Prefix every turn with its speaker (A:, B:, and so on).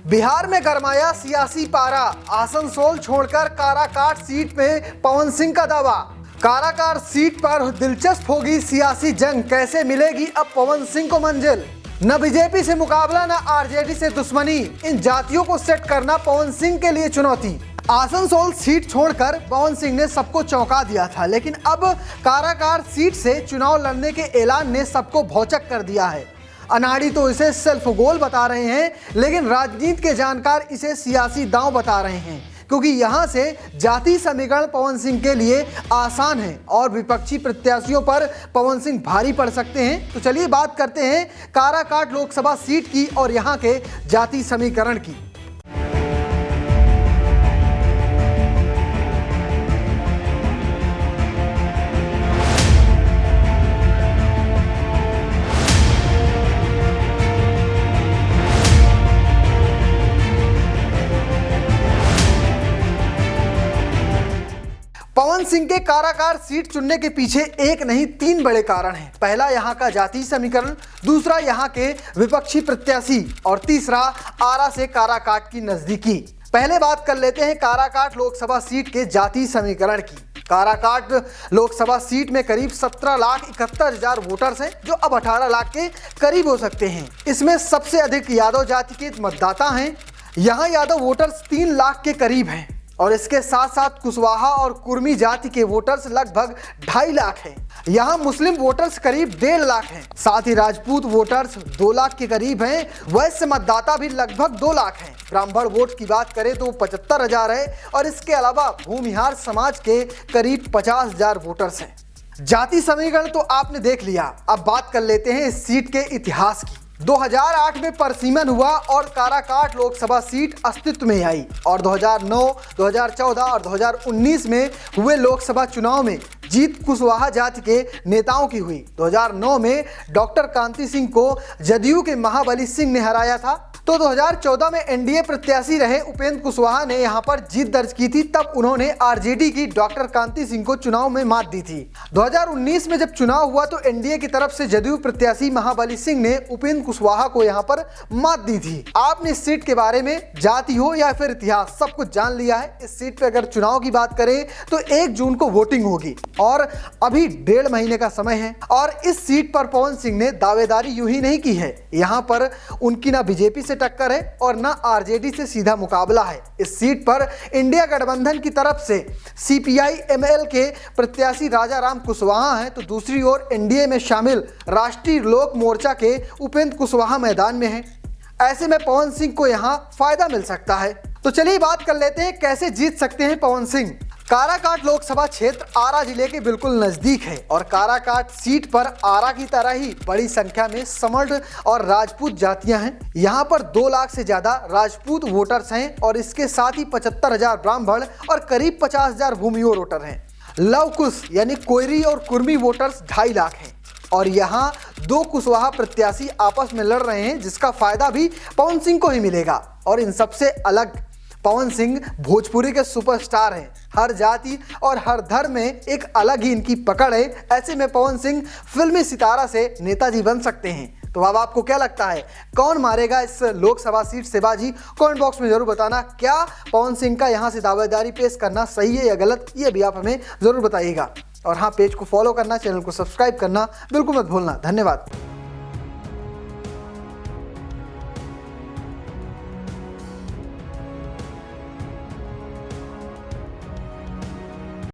A: बिहार में गरमाया सियासी पारा, आसनसोल छोड़कर काराकाट सीट में पवन सिंह का दावा। काराकाट सीट पर दिलचस्प होगी सियासी जंग, कैसे मिलेगी अब पवन सिंह को मंजिल। न बीजेपी से मुकाबला न आरजेडी से दुश्मनी, इन जातियों को सेट करना पवन सिंह के लिए चुनौती। आसनसोल सीट छोड़कर पवन सिंह ने सबको चौंका दिया था, लेकिन अब काराकाट सीट से चुनाव लड़ने के ऐलान ने सबको भौचक कर दिया है। अनाड़ी तो इसे सेल्फ गोल बता रहे हैं, लेकिन राजनीति के जानकार इसे सियासी दांव बता रहे हैं, क्योंकि यहां से जाति समीकरण पवन सिंह के लिए आसान है और विपक्षी प्रत्याशियों पर पवन सिंह भारी पड़ सकते हैं। तो चलिए बात करते हैं काराकाट लोकसभा सीट की और यहां के जाति समीकरण की। पवन सिंह के काराकाट सीट चुनने के पीछे एक नहीं 3 बड़े कारण हैं। पहला यहाँ का जाति समीकरण, दूसरा यहाँ के विपक्षी प्रत्याशी और तीसरा आरा से काराकाट की नजदीकी। पहले बात कर लेते हैं काराकाट लोकसभा सीट के जाति समीकरण की। काराकाट लोकसभा सीट में करीब 17,71,000 वोटर्स हैं, जो अब 18 लाख के करीब हो सकते हैं। इसमें सबसे अधिक यादव जाति के मतदाता हैं। यहाँ यादव वोटर्स 3 लाख के करीब हैं और इसके साथ साथ कुशवाहा और कुर्मी जाति के वोटर्स लगभग 2.5 लाख हैं। यहाँ मुस्लिम वोटर्स करीब 1.5 लाख हैं। साथ ही राजपूत वोटर्स 2 लाख के करीब हैं। वैश्य मतदाता भी लगभग 2 लाख हैं। ब्राह्मण वोट की बात करें तो 75,000 है और इसके अलावा भूमिहार समाज के करीब 50,000 वोटर्स हैं। जाति समीकरण तो आपने देख लिया, अब बात कर लेते हैं इस सीट के इतिहास की। 2008 में परसीमन हुआ और काराकाट लोकसभा सीट अस्तित्व में आई और 2009, 2014 और 2019 में हुए लोकसभा चुनाव में जीत कुशवाहा जाति के नेताओं की हुई। 2009 में डॉक्टर कांति सिंह को जदयू के महाबली सिंह ने हराया था। तो 2014 में एनडीए प्रत्याशी रहे उपेंद्र कुशवाहा ने यहां पर जीत दर्ज की थी, तब उन्होंने आरजेडी की डॉक्टर कांति सिंह को चुनाव में मात दी थी। 2019 में जब चुनाव हुआ तो एनडीए की तरफ से जदयू प्रत्याशी महाबली सिंह ने उपेंद्र कुशवाहा को यहां पर मात दी थी। आपने इस सीट के बारे में जाति हो या फिर इतिहास सब कुछ जान लिया है। इस सीट पे अगर चुनाव की बात करें तो 1 जून को वोटिंग होगी और अभी 1.5 महीने का समय है और इस सीट पर पवन सिंह ने दावेदारी यूं ही नहीं की है। यहाँ पर उनकी ना बीजेपी से टक्कर है और ना आरजेडी से सीधा मुकाबला है। इस सीट पर इंडिया गठबंधन की तरफ से सीपीआई एमएल के प्रत्याशी राजा राम कुशवाहा हैं, तो दूसरी ओर एनडीए में शामिल राष्ट्रीय लोक मोर्चा के उपेंद्र कुशवाहा मैदान में हैं। ऐसे में पवन सिंह को यहां फायदा मिल सकता है। तो चलिए बात कर लेते हैं कैसे जीत सकते हैं पवन सिंह। काराकाट लोकसभा क्षेत्र आरा जिले के बिल्कुल नजदीक है और काराकाट सीट पर आरा की तरह ही बड़ी संख्या में समर्थ और राजपूत जातियां हैं। यहां पर 2 लाख से ज्यादा राजपूत वोटर्स हैं और इसके साथ ही 75,000 ब्राह्मण और करीब 50,000 भूमियोर वोटर हैं। लव कुश यानी कोयरी और कुर्मी वोटर्स 2.5 लाख हैं और यहाँ 2 कुशवाहा प्रत्याशी आपस में लड़ रहे हैं, जिसका फायदा भी पवन सिंह को ही मिलेगा। और इन सबसे अलग पवन सिंह भोजपुरी के सुपरस्टार हैं। हर जाति और हर धर्म में एक अलग ही इनकी पकड़ है। ऐसे में पवन सिंह फिल्मी सितारा से नेताजी बन सकते हैं। तो अब आपको क्या लगता है, कौन मारेगा इस लोकसभा सीट से बाजी? कमेंट बॉक्स में जरूर बताना। क्या पवन सिंह का यहाँ से दावेदारी पेश करना सही है या गलत, ये भी आप हमें जरूर बताइएगा। और हाँ, पेज को फॉलो करना, चैनल को सब्सक्राइब करना बिल्कुल मत भूलना। धन्यवाद।